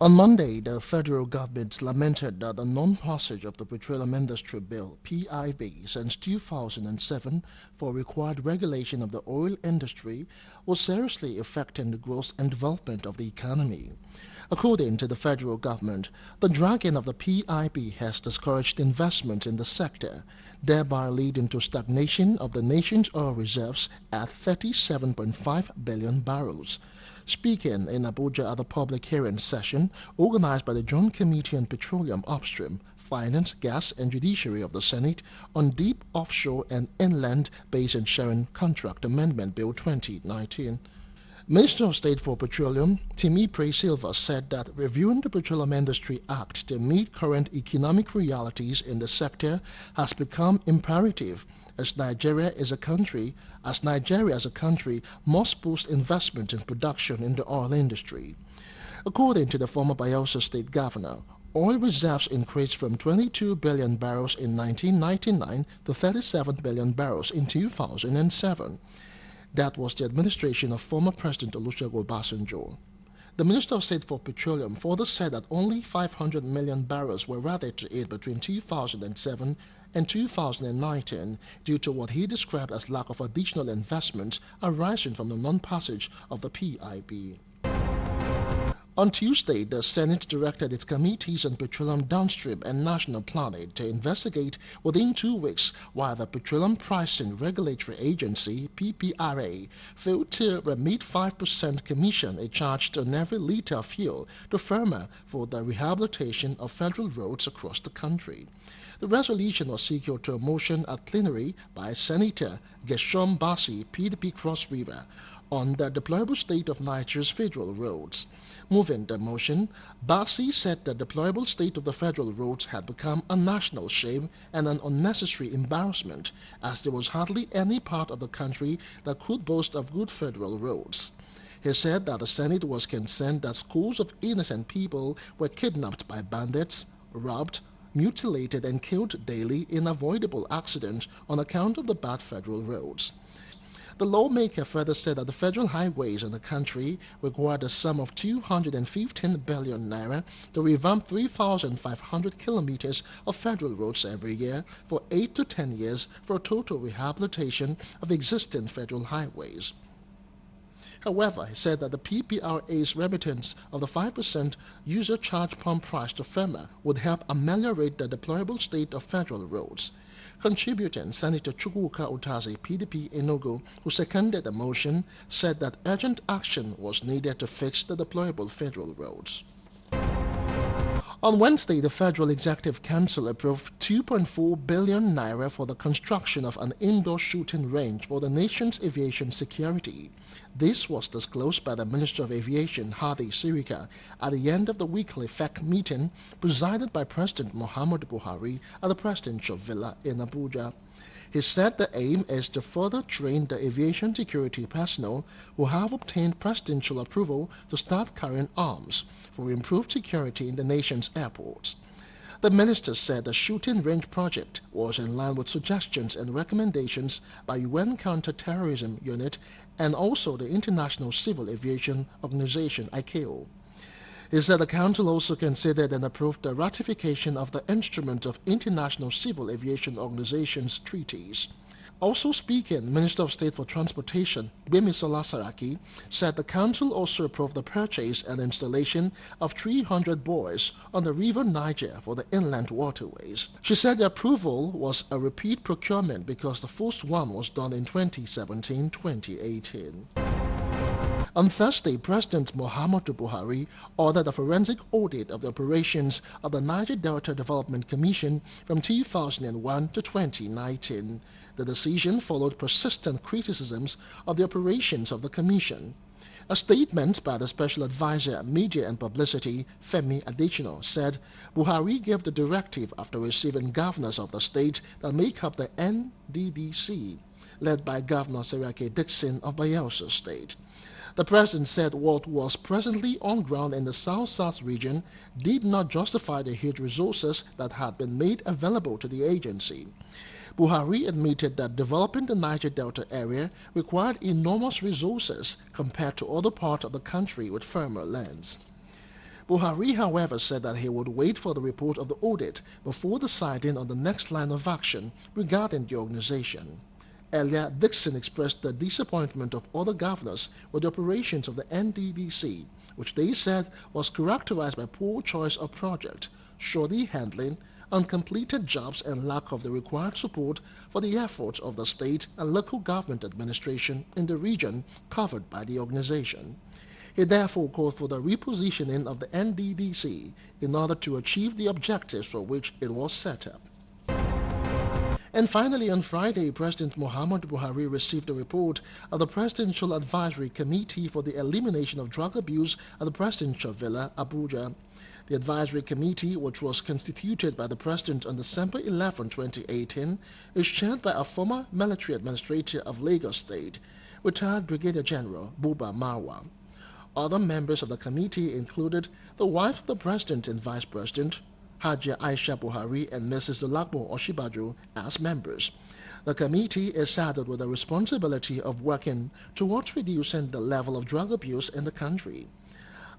On Monday, the federal government lamented that the non-passage of the Petroleum Industry Bill (PIB) since 2007 for required regulation of the oil industry was seriously affecting the growth and development of the economy. According to the federal government, the dragging of the PIB has discouraged investment in the sector, thereby leading to stagnation of the nation's oil reserves at 37.5 billion barrels. Speaking in Abuja at the public hearing session organized by the Joint Committee on Petroleum Upstream, Finance, Gas and Judiciary of the Senate on Deep Offshore and Inland Basin Sharing Contract Amendment Bill 2019, Minister of State for Petroleum, Timi Silva, said that reviewing the Petroleum Industry Act to meet current economic realities in the sector has become imperative as Nigeria as a country must boost investment in production in the oil industry. According to the former Bayelsa State Governor, oil reserves increased from 22 billion barrels in 1999 to 37 billion barrels in 2007. That was the administration of former President Olusegun Obasanjo. The Minister of State for Petroleum further said that only 500 million barrels were added to it between 2007 and 2019 due to what he described as lack of additional investment arising from the non-passage of the PIB. On Tuesday, the Senate directed its committees on petroleum downstream and national planning to investigate within 2 weeks why the Petroleum Pricing Regulatory Agency (PPRA) failed to remit 5% commission it charged on every liter of fuel to FERMA for the rehabilitation of federal roads across the country. The resolution was secured to a motion at plenary by Senator Gershom Bassi, PDP Cross River, on the deplorable state of Nigeria's federal roads. Moving the motion, Bassi said the deplorable state of the federal roads had become a national shame and an unnecessary embarrassment, as there was hardly any part of the country that could boast of good federal roads. He said that the Senate was concerned that scores of innocent people were kidnapped by bandits, robbed, mutilated and killed daily in avoidable accidents on account of the bad federal roads. The lawmaker further said that the federal highways in the country required a sum of 215 billion naira to revamp 3,500 kilometers of federal roads every year for 8 to 10 years for a total rehabilitation of existing federal highways. However, he said that the PPRA's remittance of the 5% user charge pump price to FEMA would help ameliorate the deplorable state of federal roads. Contributing Senator Chukwuka Utazi, PDP Enugu, who seconded the motion, said that urgent action was needed to fix the deplorable federal roads. On Wednesday, the Federal Executive Council approved 2.4 billion naira for the construction of an indoor shooting range for the nation's aviation security. This was disclosed by the Minister of Aviation, Hadi Sirika, at the end of the weekly FEC meeting presided by President Muhammadu Buhari at the Presidential Villa in Abuja. He said the aim is to further train the aviation security personnel who have obtained presidential approval to start carrying arms for improved security in the nation's airports. The minister said the shooting range project was in line with suggestions and recommendations by UN Counter-Terrorism Unit and also the International Civil Aviation Organization (ICAO). He said the Council also considered and approved the ratification of the Instrument of International Civil Aviation Organizations treaties. Also speaking, Minister of State for Transportation, Gbemisola Saraki, said the Council also approved the purchase and installation of 300 buoys on the River Niger for the inland waterways. She said the approval was a repeat procurement because the first one was done in 2017-2018. On Thursday, President Muhammadu Buhari ordered a forensic audit of the operations of the Niger Delta Development Commission from 2001 to 2019. The decision followed persistent criticisms of the operations of the Commission. A statement by the Special Advisor, Media and Publicity, Femi Adesina, said Buhari gave the directive after receiving governors of the state that make up the NDDC, led by Governor Serake Dixon of Bayelsa State. The president said what was presently on ground in the South-South region did not justify the huge resources that had been made available to the agency. Buhari admitted that developing the Niger Delta area required enormous resources compared to other parts of the country with firmer lands. Buhari, however, said that he would wait for the report of the audit before deciding on the next line of action regarding the organization. Earlier, Dixon expressed the disappointment of other governors with the operations of the NDDC, which they said was characterized by poor choice of project, shoddy handling, uncompleted jobs and lack of the required support for the efforts of the state and local government administration in the region covered by the organization. He therefore called for the repositioning of the NDDC in order to achieve the objectives for which it was set up. And finally, on Friday, President Muhammadu Buhari received a report of the Presidential Advisory Committee for the Elimination of Drug Abuse at the Presidential Villa, Abuja. The Advisory Committee, which was constituted by the President on December 11, 2018, is chaired by a former military administrator of Lagos State, retired Brigadier General Buba Marwa. Other members of the committee included the wife of the President and Vice President, Hajia Aisha Buhari and Mrs. Dolapo Oshibaju as members. The committee is saddled with the responsibility of working towards reducing the level of drug abuse in the country.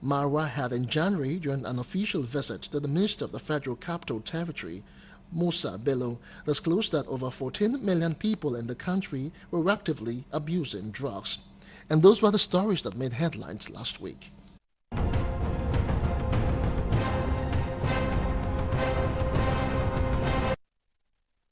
Marwa had in January, during an official visit to the Minister of the Federal Capital Territory, Musa Bello, disclosed that over 14 million people in the country were actively abusing drugs. And those were the stories that made headlines last week.